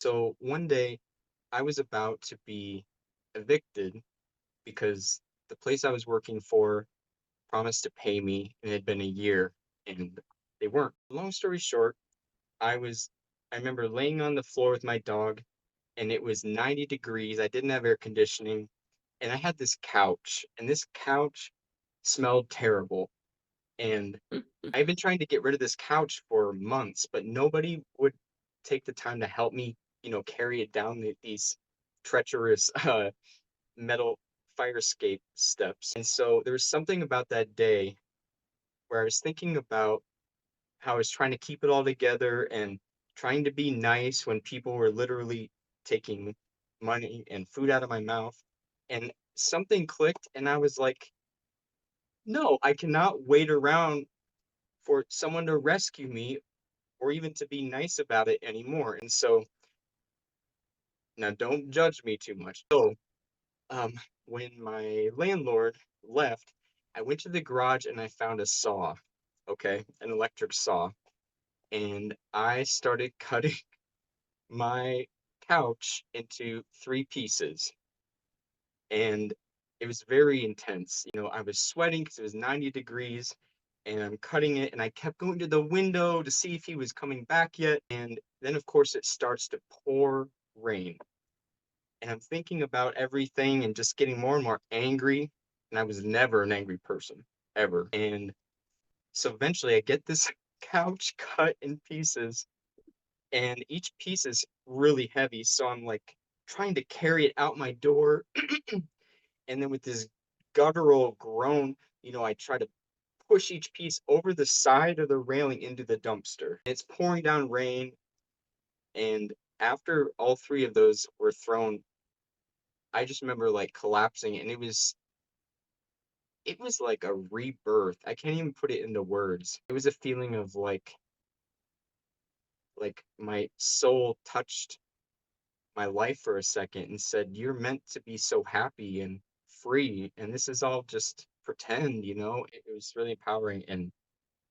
So one day I was about to be evicted because the place I was working for promised to pay me and it had been a year and they weren't. Long story short, I was I remember laying on the floor with my dog and it was 90 degrees. I didn't have air conditioning and I had this couch and this couch smelled terrible. And I've been trying to get rid of this couch for months, but nobody would take the time to help me, carry it down these treacherous metal fire escape steps. And so there was something about that day where I was thinking about how I was trying to keep it all together and trying to be nice when people were literally taking money and food out of my mouth. And something clicked, and I was like, no, I cannot wait around for someone to rescue me or even to be nice about it anymore. And so now don't judge me too much. Um, when my landlord left, I went to the garage and I found a saw, okay, an electric saw, and I started cutting my couch into three pieces. And it was very intense. I was sweating because it was 90 degrees and I'm cutting it and I kept going to the window to see if he was coming back yet. And then of course it starts to pour rain. And I'm thinking about everything and just getting more and more angry. And I was never an angry person, ever. And so eventually I get this couch cut in pieces and each piece is really heavy. So I'm like trying to carry it out my door. And then with this guttural groan, I try to push each piece over the side of the railing into the dumpster. It's pouring down rain, and after all three of those were thrown, I just remember like collapsing, and it was like a rebirth. I can't even put it into words. It was a feeling of like my soul touched my life for a second and said, "You're meant to be so happy and free, and this is all just pretend." It was really empowering. And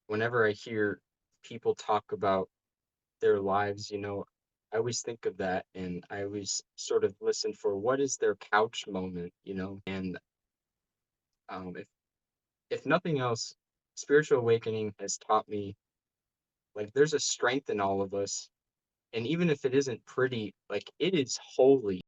whenever I hear people talk about their lives, I always think of that and I always sort of listen for what is their couch moment. And if nothing else, spiritual awakening has taught me like there's a strength in all of us. And even if it isn't pretty, like it is holy.